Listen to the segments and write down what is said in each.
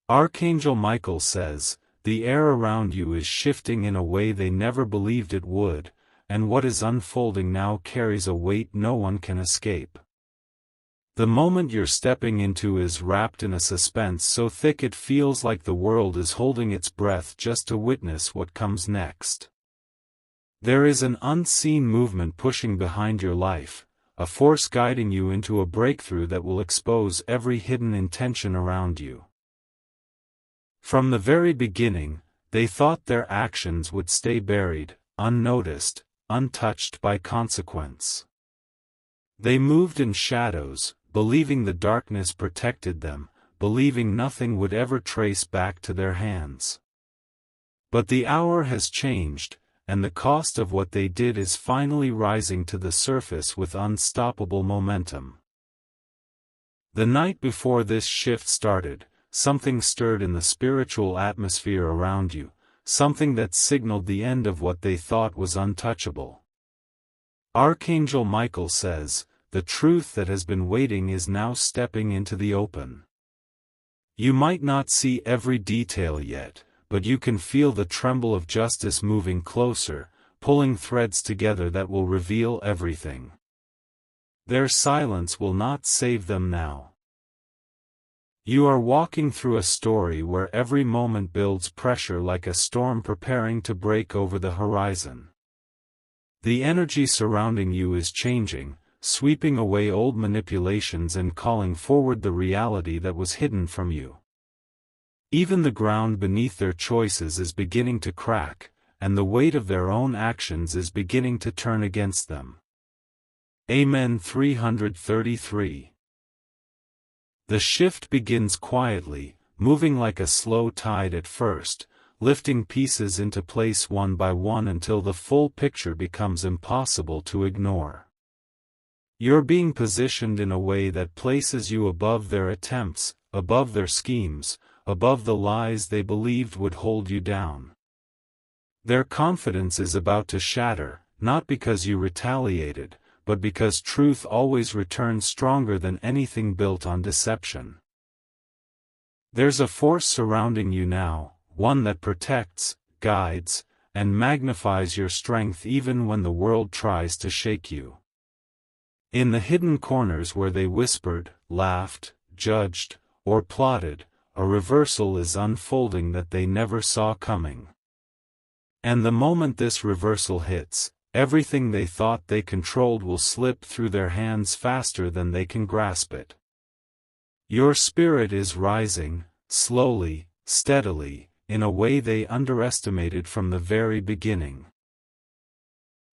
Archangel Michael says, the air around you is shifting in a way they never believed it would, and what is unfolding now carries a weight no one can escape. The moment you're stepping into is wrapped in a suspense so thick it feels like the world is holding its breath just to witness what comes next. There is an unseen movement pushing behind your life, a force guiding you into a breakthrough that will expose every hidden intention around you. From the very beginning, they thought their actions would stay buried, unnoticed, untouched by consequence. They moved in shadows, believing the darkness protected them, believing nothing would ever trace back to their hands. But the hour has changed, and the cost of what they did is finally rising to the surface with unstoppable momentum. The night before this shift started, something stirred in the spiritual atmosphere around you, something that signaled the end of what they thought was untouchable. Archangel Michael says, the truth that has been waiting is now stepping into the open. You might not see every detail yet, but you can feel the tremble of justice moving closer, pulling threads together that will reveal everything. Their silence will not save them now. You are walking through a story where every moment builds pressure like a storm preparing to break over the horizon. The energy surrounding you is changing, sweeping away old manipulations and calling forward the reality that was hidden from you. Even the ground beneath their choices is beginning to crack, and the weight of their own actions is beginning to turn against them. Amen. 333. The shift begins quietly, moving like a slow tide at first, lifting pieces into place one by one until the full picture becomes impossible to ignore. You're being positioned in a way that places you above their attempts, above their schemes, above the lies they believed would hold you down. Their confidence is about to shatter, not because you retaliated, but because truth always returns stronger than anything built on deception. There's a force surrounding you now, one that protects, guides, and magnifies your strength even when the world tries to shake you. In the hidden corners where they whispered, laughed, judged, or plotted, a reversal is unfolding that they never saw coming. And the moment this reversal hits, everything they thought they controlled will slip through their hands faster than they can grasp it. Your spirit is rising, slowly, steadily, in a way they underestimated from the very beginning.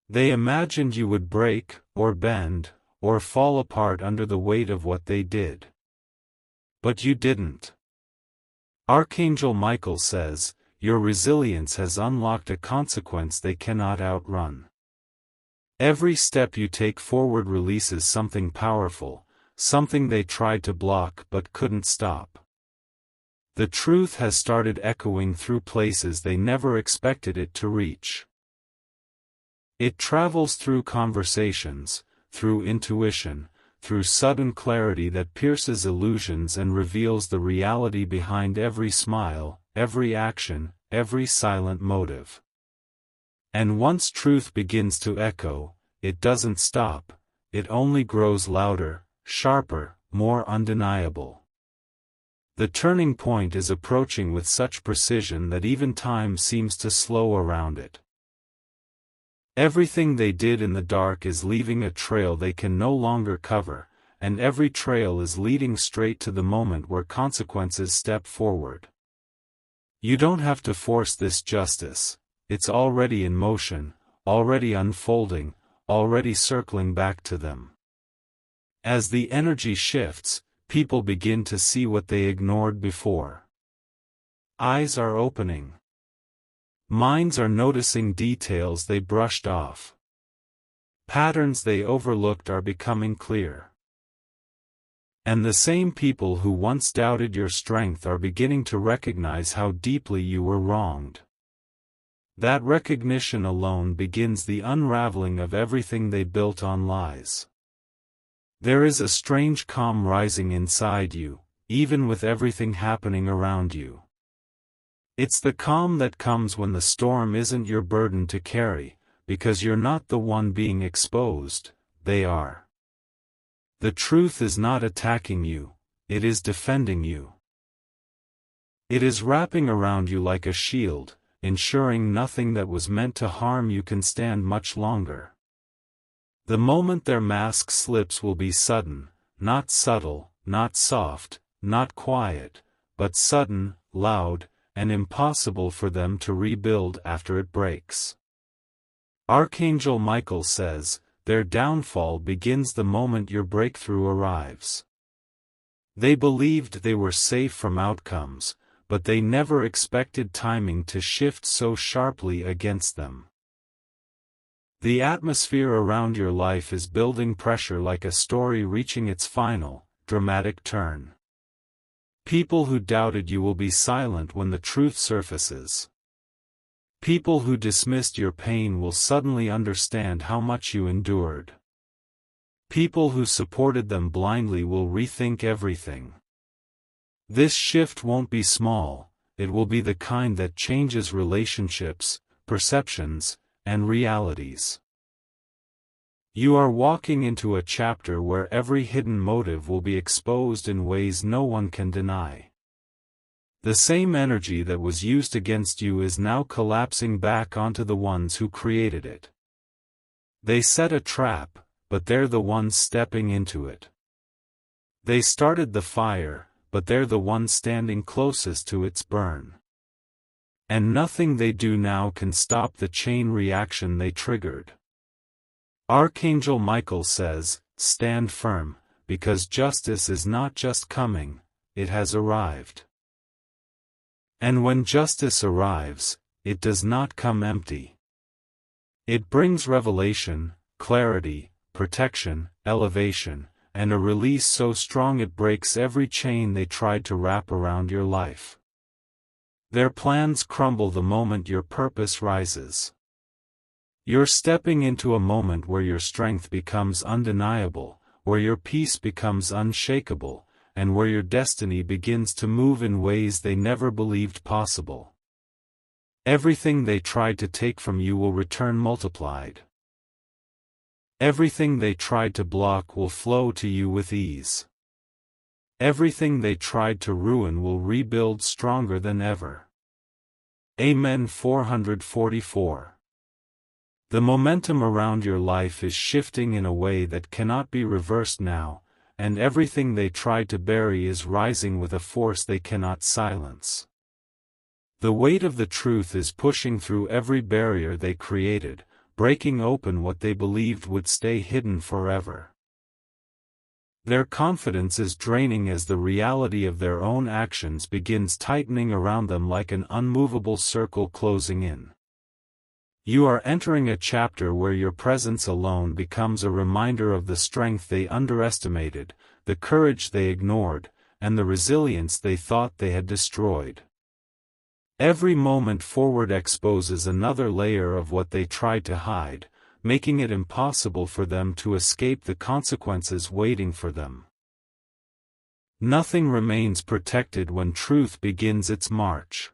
They imagined you would break, or bend, or fall apart under the weight of what they did. But you didn't. Archangel Michael says, your resilience has unlocked a consequence they cannot outrun. Every step you take forward releases something powerful, something they tried to block but couldn't stop. The truth has started echoing through places they never expected it to reach. It travels through conversations, through intuition, through sudden clarity that pierces illusions and reveals the reality behind every smile, every action, every silent motive. And once truth begins to echo, it doesn't stop, it only grows louder, sharper, more undeniable. The turning point is approaching with such precision that even time seems to slow around it. Everything they did in the dark is leaving a trail they can no longer cover, and every trail is leading straight to the moment where consequences step forward. You don't have to force this justice. It's already in motion, already unfolding, already circling back to them. As the energy shifts, people begin to see what they ignored before. Eyes are opening. Minds are noticing details they brushed off. Patterns they overlooked are becoming clear. And the same people who once doubted your strength are beginning to recognize how deeply you were wronged. That recognition alone begins the unraveling of everything they built on lies. There is a strange calm rising inside you, even with everything happening around you. It's the calm that comes when the storm isn't your burden to carry, because you're not the one being exposed, they are. The truth is not attacking you, it is defending you. It is wrapping around you like a shield, ensuring nothing that was meant to harm you can stand much longer. The moment their mask slips will be sudden, not subtle, not soft, not quiet, but sudden, loud, and impossible for them to rebuild after it breaks. Archangel Michael says, their downfall begins the moment your breakthrough arrives. They believed they were safe from outcomes, but they never expected timing to shift so sharply against them. The atmosphere around your life is building pressure like a story reaching its final, dramatic turn. People who doubted you will be silent when the truth surfaces. People who dismissed your pain will suddenly understand how much you endured. People who supported them blindly will rethink everything. This shift won't be small, it will be the kind that changes relationships, perceptions, and realities. You are walking into a chapter where every hidden motive will be exposed in ways no one can deny. The same energy that was used against you is now collapsing back onto the ones who created it. They set a trap, but they're the ones stepping into it. They started the fire, but they're the ones standing closest to its burn. And nothing they do now can stop the chain reaction they triggered. Archangel Michael says, stand firm, because justice is not just coming, it has arrived. And when justice arrives, it does not come empty. It brings revelation, clarity, protection, elevation, and a release so strong it breaks every chain they tried to wrap around your life. Their plans crumble the moment your purpose rises. You're stepping into a moment where your strength becomes undeniable, where your peace becomes unshakable, and where your destiny begins to move in ways they never believed possible. Everything they tried to take from you will return multiplied. Everything they tried to block will flow to you with ease. Everything they tried to ruin will rebuild stronger than ever. Amen. 444. The momentum around your life is shifting in a way that cannot be reversed now, and everything they tried to bury is rising with a force they cannot silence. The weight of the truth is pushing through every barrier they created, breaking open what they believed would stay hidden forever. Their confidence is draining as the reality of their own actions begins tightening around them like an unmovable circle closing in. You are entering a chapter where your presence alone becomes a reminder of the strength they underestimated, the courage they ignored, and the resilience they thought they had destroyed. Every moment forward exposes another layer of what they tried to hide, making it impossible for them to escape the consequences waiting for them. Nothing remains protected when truth begins its march.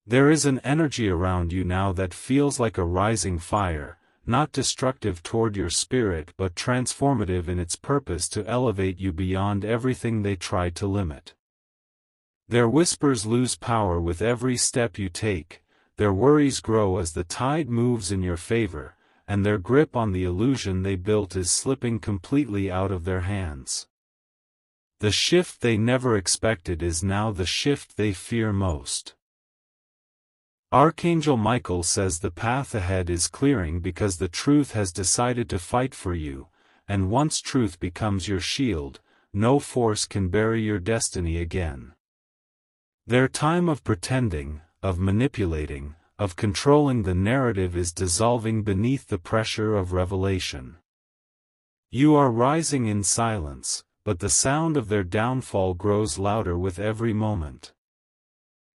There is an energy around you now that feels like a rising fire, not destructive toward your spirit but transformative in its purpose to elevate you beyond everything they tried to limit. Their whispers lose power with every step you take, their worries grow as the tide moves in your favor, and their grip on the illusion they built is slipping completely out of their hands. The shift they never expected is now the shift they fear most. Archangel Michael says the path ahead is clearing because the truth has decided to fight for you, and once truth becomes your shield, no force can bury your destiny again. Their time of pretending, of manipulating, of controlling the narrative is dissolving beneath the pressure of revelation. You are rising in silence, but the sound of their downfall grows louder with every moment.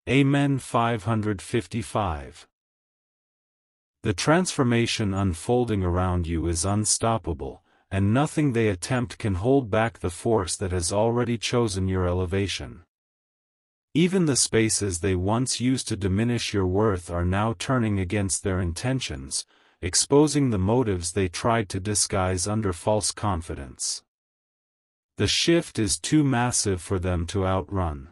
Amen. 555. The transformation unfolding around you is unstoppable, and nothing they attempt can hold back the force that has already chosen your elevation. Even the spaces they once used to diminish your worth are now turning against their intentions, exposing the motives they tried to disguise under false confidence. The shift is too massive for them to outrun.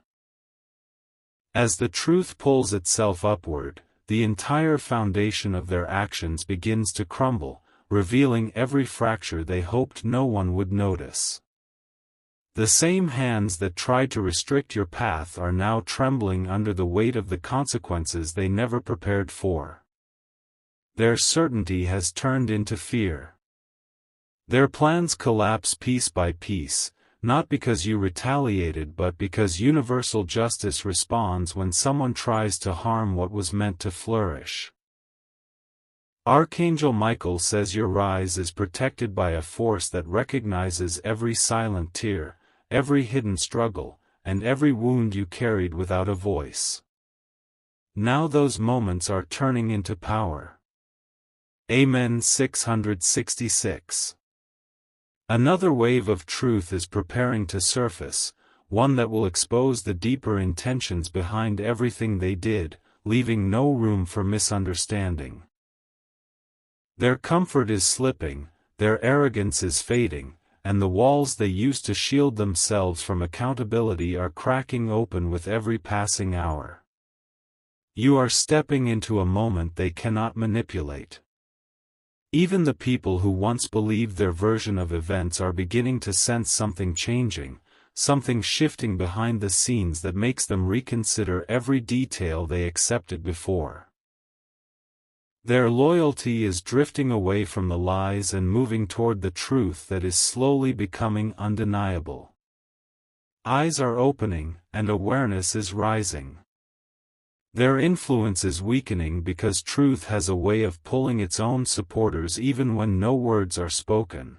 As the truth pulls itself upward, the entire foundation of their actions begins to crumble, revealing every fracture they hoped no one would notice. The same hands that tried to restrict your path are now trembling under the weight of the consequences they never prepared for. Their certainty has turned into fear. Their plans collapse piece by piece, not because you retaliated but because universal justice responds when someone tries to harm what was meant to flourish. Archangel Michael says your rise is protected by a force that recognizes every silent tear, every hidden struggle, and every wound you carried without a voice. Now those moments are turning into power. Amen. 666. Another wave of truth is preparing to surface, one that will expose the deeper intentions behind everything they did, leaving no room for misunderstanding. Their comfort is slipping, their arrogance is fading, and the walls they used to shield themselves from accountability are cracking open with every passing hour. You are stepping into a moment they cannot manipulate. Even the people who once believed their version of events are beginning to sense something changing, something shifting behind the scenes that makes them reconsider every detail they accepted before. Their loyalty is drifting away from the lies and moving toward the truth that is slowly becoming undeniable. Eyes are opening, and awareness is rising. Their influence is weakening because truth has a way of pulling its own supporters even when no words are spoken.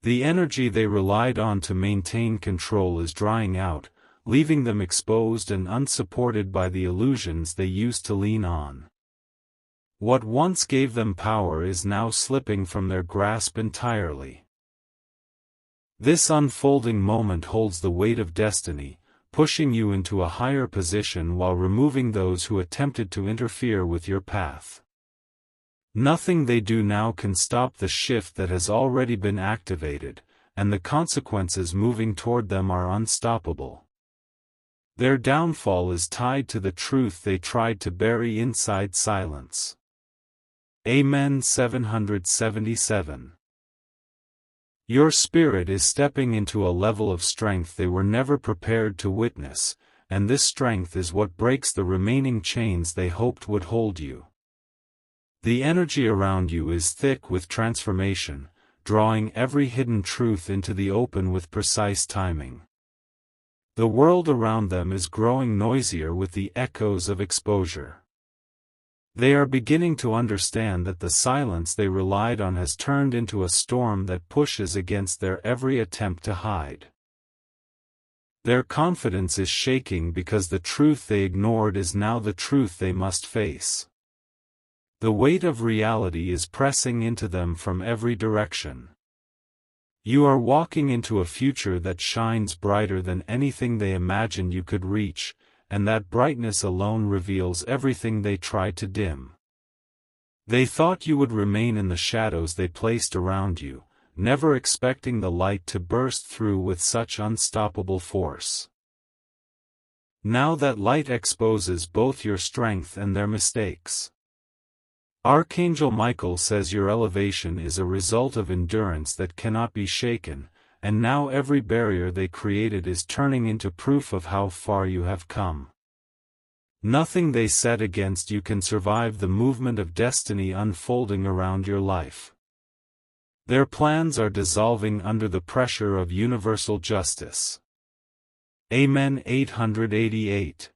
The energy they relied on to maintain control is drying out, leaving them exposed and unsupported by the illusions they used to lean on. What once gave them power is now slipping from their grasp entirely. This unfolding moment holds the weight of destiny, pushing you into a higher position while removing those who attempted to interfere with your path. Nothing they do now can stop the shift that has already been activated, and the consequences moving toward them are unstoppable. Their downfall is tied to the truth they tried to bury inside silence. Amen. 777. Your spirit is stepping into a level of strength they were never prepared to witness, and this strength is what breaks the remaining chains they hoped would hold you. The energy around you is thick with transformation, drawing every hidden truth into the open with precise timing. The world around them is growing noisier with the echoes of exposure. They are beginning to understand that the silence they relied on has turned into a storm that pushes against their every attempt to hide. Their confidence is shaking because the truth they ignored is now the truth they must face. The weight of reality is pressing into them from every direction. You are walking into a future that shines brighter than anything they imagined you could reach, and that brightness alone reveals everything they tried to dim. They thought you would remain in the shadows they placed around you, never expecting the light to burst through with such unstoppable force. Now that light exposes both your strength and their mistakes. Archangel Michael says your elevation is a result of endurance that cannot be shaken, and now every barrier they created is turning into proof of how far you have come. Nothing they set against you can survive the movement of destiny unfolding around your life. Their plans are dissolving under the pressure of universal justice. Amen. 888.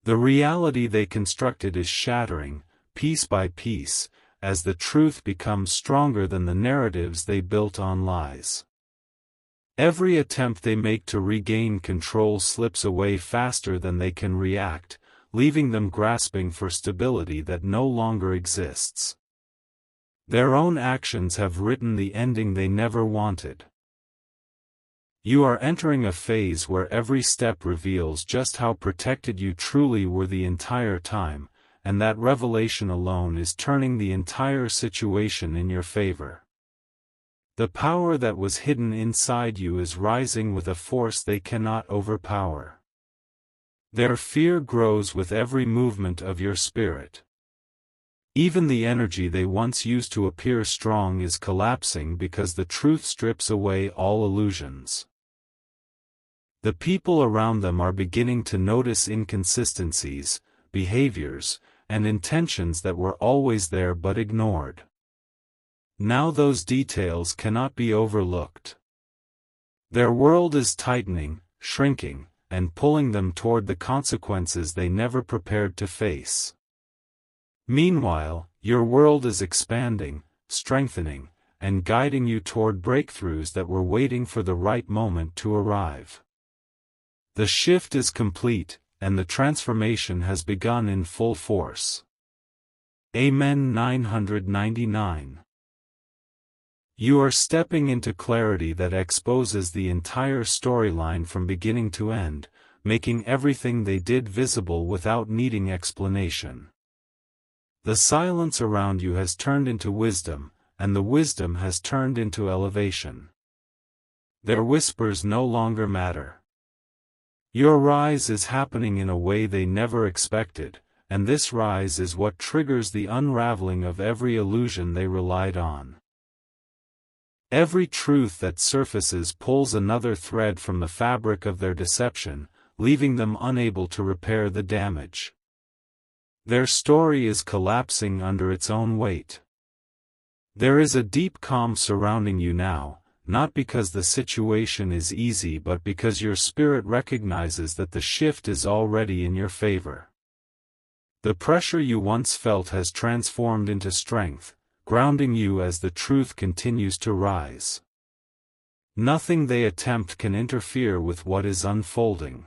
The reality they constructed is shattering, piece by piece, as the truth becomes stronger than the narratives they built on lies. Every attempt they make to regain control slips away faster than they can react, leaving them grasping for stability that no longer exists. Their own actions have written the ending they never wanted. You are entering a phase where every step reveals just how protected you truly were the entire time, and that revelation alone is turning the entire situation in your favor. The power that was hidden inside you is rising with a force they cannot overpower. Their fear grows with every movement of your spirit. Even the energy they once used to appear strong is collapsing because the truth strips away all illusions. The people around them are beginning to notice inconsistencies, behaviors, and intentions that were always there but ignored. Now those details cannot be overlooked. Their world is tightening, shrinking, and pulling them toward the consequences they never prepared to face. Meanwhile, your world is expanding, strengthening, and guiding you toward breakthroughs that were waiting for the right moment to arrive. The shift is complete, and the transformation has begun in full force. Amen. 999. You are stepping into clarity that exposes the entire storyline from beginning to end, making everything they did visible without needing explanation. The silence around you has turned into wisdom, and the wisdom has turned into elevation. Their whispers no longer matter. Your rise is happening in a way they never expected, and this rise is what triggers the unraveling of every illusion they relied on. Every truth that surfaces pulls another thread from the fabric of their deception, leaving them unable to repair the damage. Their story is collapsing under its own weight. There is a deep calm surrounding you now, not because the situation is easy but because your spirit recognizes that the shift is already in your favor. The pressure you once felt has transformed into strength, grounding you as the truth continues to rise. Nothing they attempt can interfere with what is unfolding.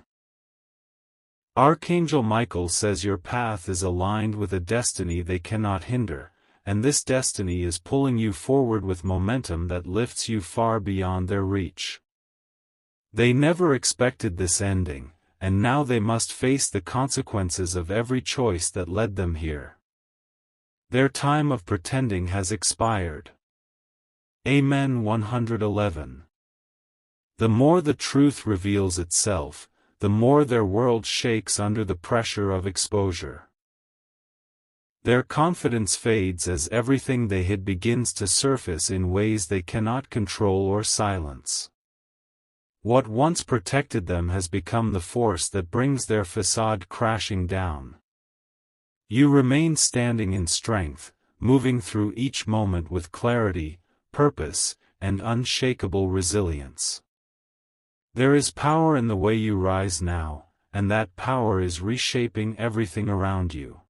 Archangel Michael says your path is aligned with a destiny they cannot hinder, and this destiny is pulling you forward with momentum that lifts you far beyond their reach. They never expected this ending, and now they must face the consequences of every choice that led them here. Their time of pretending has expired. Amen. 111. The more the truth reveals itself, the more their world shakes under the pressure of exposure. Their confidence fades as everything they hid begins to surface in ways they cannot control or silence. What once protected them has become the force that brings their facade crashing down. You remain standing in strength, moving through each moment with clarity, purpose, and unshakable resilience. There is power in the way you rise now, and that power is reshaping everything around you.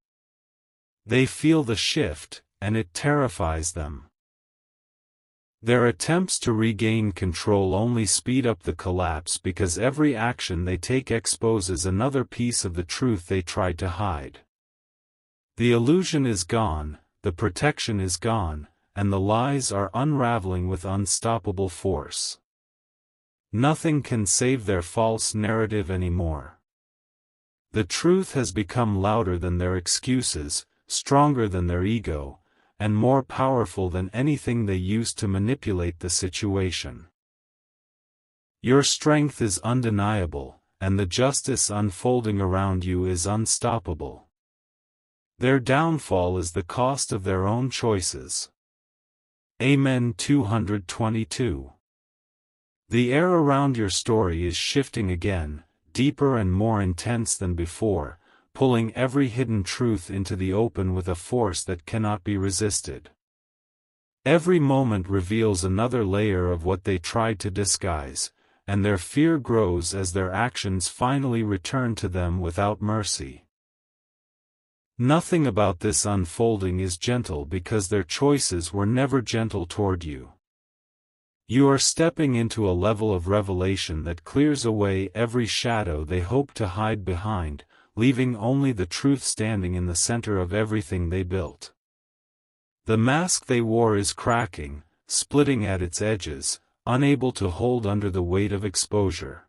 They feel the shift, and it terrifies them. Their attempts to regain control only speed up the collapse because every action they take exposes another piece of the truth they tried to hide. The illusion is gone, the protection is gone, and the lies are unraveling with unstoppable force. Nothing can save their false narrative anymore. The truth has become louder than their excuses, stronger than their ego, and more powerful than anything they used to manipulate the situation. Your strength is undeniable, and the justice unfolding around you is unstoppable. Their downfall is the cost of their own choices. Amen. 222. The air around your story is shifting again, deeper and more intense than before, pulling every hidden truth into the open with a force that cannot be resisted. Every moment reveals another layer of what they tried to disguise, and their fear grows as their actions finally return to them without mercy. Nothing about this unfolding is gentle because their choices were never gentle toward you. You are stepping into a level of revelation that clears away every shadow they hoped to hide behind, leaving only the truth standing in the center of everything they built. The mask they wore is cracking, splitting at its edges, unable to hold under the weight of exposure.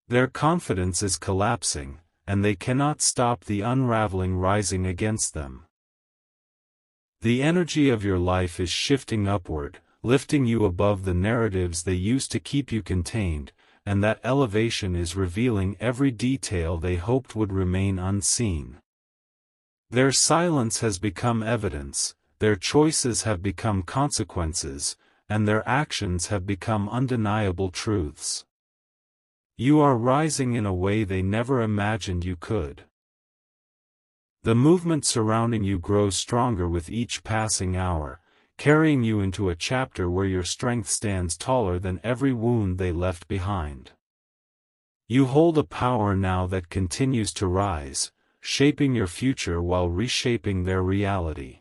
Their confidence is collapsing, and they cannot stop the unraveling rising against them. The energy of your life is shifting upward, lifting you above the narratives they used to keep you contained, and that elevation is revealing every detail they hoped would remain unseen. Their silence has become evidence, their choices have become consequences, and their actions have become undeniable truths. You are rising in a way they never imagined you could. The movement surrounding you grows stronger with each passing hour, carrying you into a chapter where your strength stands taller than every wound they left behind. You hold a power now that continues to rise, shaping your future while reshaping their reality.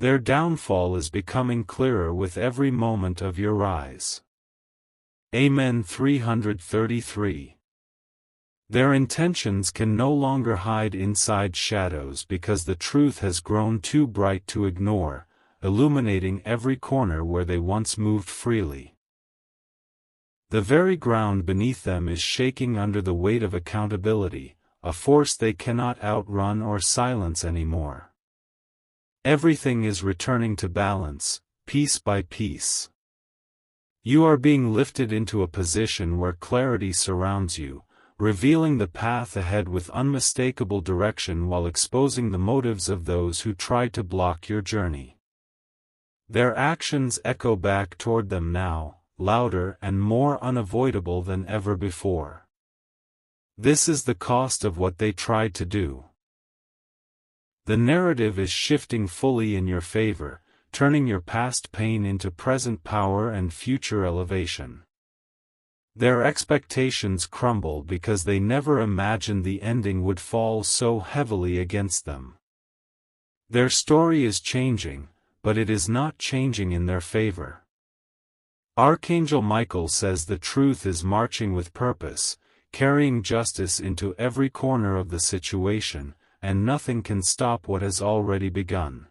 Their downfall is becoming clearer with every moment of your rise. Amen. 333. Their intentions can no longer hide inside shadows because the truth has grown too bright to ignore, illuminating every corner where they once moved freely. The very ground beneath them is shaking under the weight of accountability, a force they cannot outrun or silence anymore. Everything is returning to balance, piece by piece. You are being lifted into a position where clarity surrounds you, revealing the path ahead with unmistakable direction while exposing the motives of those who tried to block your journey. Their actions echo back toward them now, louder and more unavoidable than ever before. This is the cost of what they tried to do. The narrative is shifting fully in your favor, turning your past pain into present power and future elevation. Their expectations crumble because they never imagined the ending would fall so heavily against them. Their story is changing, but it is not changing in their favor. Archangel Michael says the truth is marching with purpose, carrying justice into every corner of the situation, and nothing can stop what has already begun.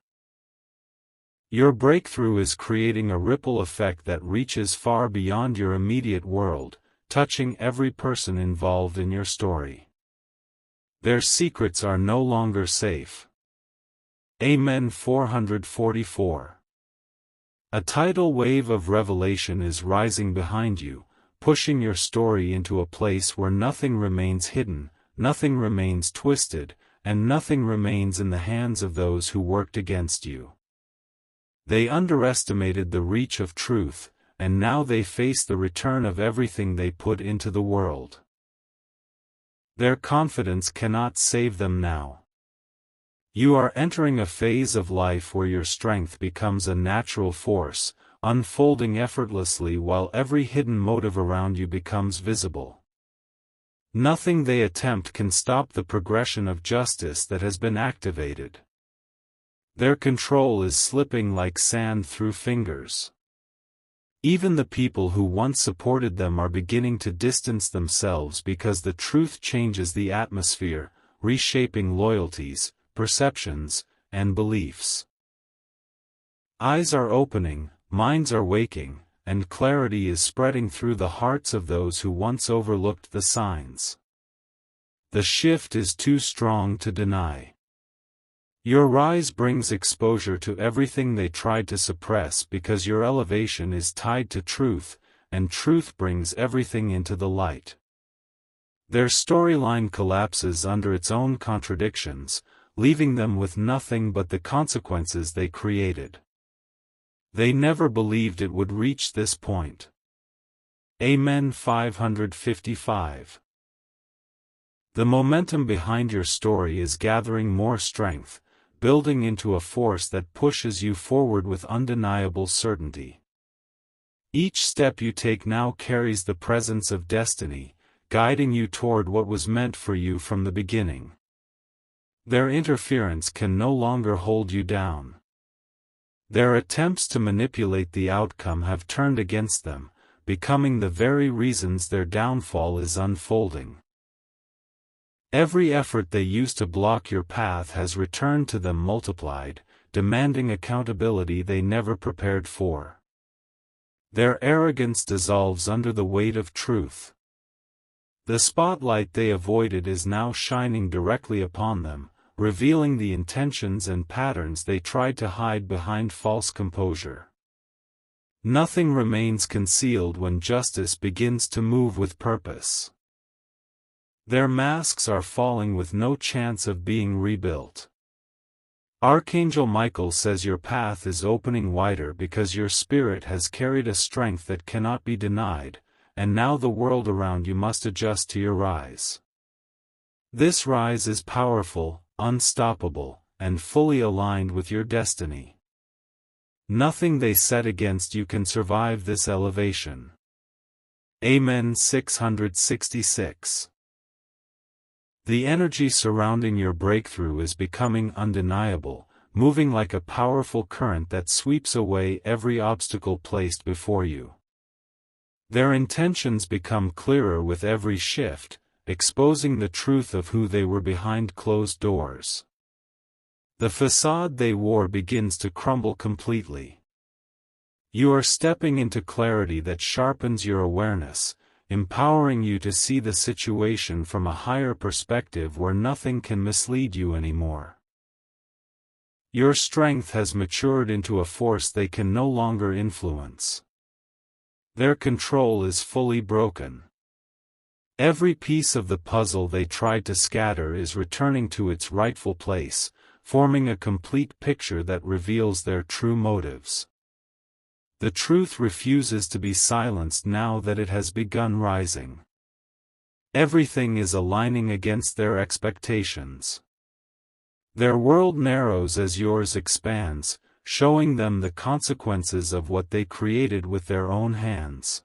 Your breakthrough is creating a ripple effect that reaches far beyond your immediate world, touching every person involved in your story. Their secrets are no longer safe. Amen. 444. A tidal wave of revelation is rising behind you, pushing your story into a place where nothing remains hidden, nothing remains twisted, and nothing remains in the hands of those who worked against you. They underestimated the reach of truth, and now they face the return of everything they put into the world. Their confidence cannot save them now. You are entering a phase of life where your strength becomes a natural force, unfolding effortlessly while every hidden motive around you becomes visible. Nothing they attempt can stop the progression of justice that has been activated. Their control is slipping like sand through fingers. Even the people who once supported them are beginning to distance themselves because the truth changes the atmosphere, reshaping loyalties, perceptions, and beliefs. Eyes are opening, minds are waking, and clarity is spreading through the hearts of those who once overlooked the signs. The shift is too strong to deny. Your rise brings exposure to everything they tried to suppress because your elevation is tied to truth, and truth brings everything into the light. Their storyline collapses under its own contradictions, leaving them with nothing but the consequences they created. They never believed it would reach this point. Amen. 555. The momentum behind your story is gathering more strength, building into a force that pushes you forward with undeniable certainty. Each step you take now carries the presence of destiny, guiding you toward what was meant for you from the beginning. Their interference can no longer hold you down. Their attempts to manipulate the outcome have turned against them, becoming the very reasons their downfall is unfolding. Every effort they used to block your path has returned to them multiplied, demanding accountability they never prepared for. Their arrogance dissolves under the weight of truth. The spotlight they avoided is now shining directly upon them, revealing the intentions and patterns they tried to hide behind false composure. Nothing remains concealed when justice begins to move with purpose. Their masks are falling with no chance of being rebuilt. Archangel Michael says your path is opening wider because your spirit has carried a strength that cannot be denied, and now the world around you must adjust to your rise. This rise is powerful, unstoppable, and fully aligned with your destiny. Nothing they set against you can survive this elevation. Amen. 666. The energy surrounding your breakthrough is becoming undeniable, moving like a powerful current that sweeps away every obstacle placed before you. Their intentions become clearer with every shift, exposing the truth of who they were behind closed doors. The facade they wore begins to crumble completely. You are stepping into clarity that sharpens your awareness, empowering you to see the situation from a higher perspective where nothing can mislead you anymore. Your strength has matured into a force they can no longer influence. Their control is fully broken. Every piece of the puzzle they tried to scatter is returning to its rightful place, forming a complete picture that reveals their true motives. The truth refuses to be silenced now that it has begun rising. Everything is aligning against their expectations. Their world narrows as yours expands, showing them the consequences of what they created with their own hands.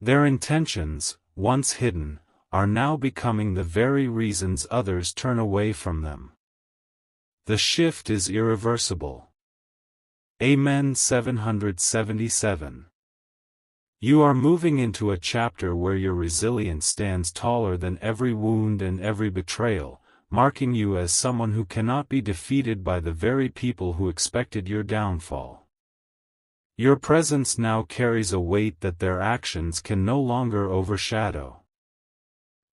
Their intentions, once hidden, are now becoming the very reasons others turn away from them. The shift is irreversible. Amen. 777. You are moving into a chapter where your resilience stands taller than every wound and every betrayal, marking you as someone who cannot be defeated by the very people who expected your downfall. Your presence now carries a weight that their actions can no longer overshadow.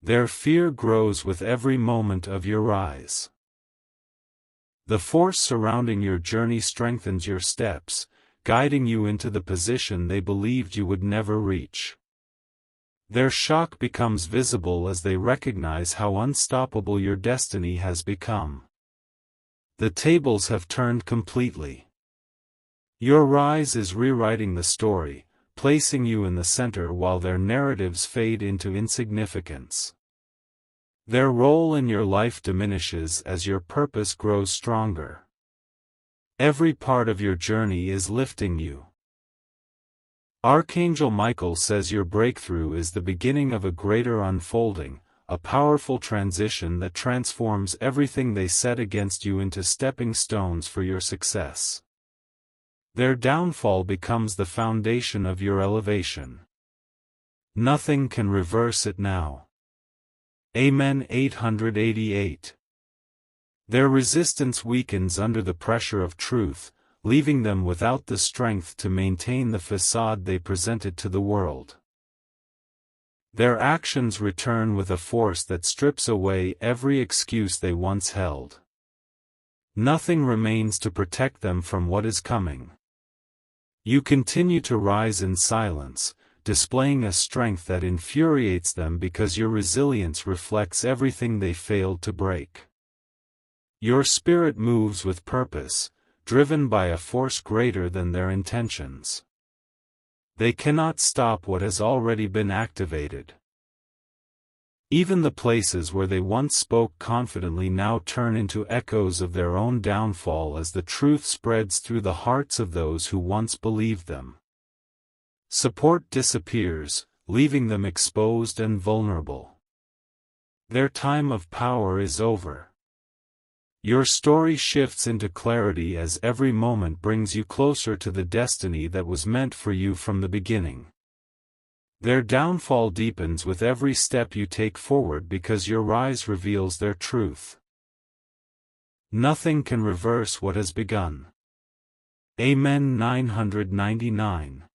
Their fear grows with every moment of your rise. The force surrounding your journey strengthens your steps, guiding you into the position they believed you would never reach. Their shock becomes visible as they recognize how unstoppable your destiny has become. The tables have turned completely. Your rise is rewriting the story, placing you in the center while their narratives fade into insignificance. Their role in your life diminishes as your purpose grows stronger. Every part of your journey is lifting you. Archangel Michael says your breakthrough is the beginning of a greater unfolding, a powerful transition that transforms everything they set against you into stepping stones for your success. Their downfall becomes the foundation of your elevation. Nothing can reverse it now. Amen. 888. Their resistance weakens under the pressure of truth, leaving them without the strength to maintain the facade they presented to the world. Their actions return with a force that strips away every excuse they once held. Nothing remains to protect them from what is coming. You continue to rise in silence, displaying a strength that infuriates them because your resilience reflects everything they failed to break. Your spirit moves with purpose, driven by a force greater than their intentions. They cannot stop what has already been activated. Even the places where they once spoke confidently now turn into echoes of their own downfall as the truth spreads through the hearts of those who once believed them. Support disappears, leaving them exposed and vulnerable. Their time of power is over. Your story shifts into clarity as every moment brings you closer to the destiny that was meant for you from the beginning. Their downfall deepens with every step you take forward because your rise reveals their truth. Nothing can reverse what has begun. Amen. 999.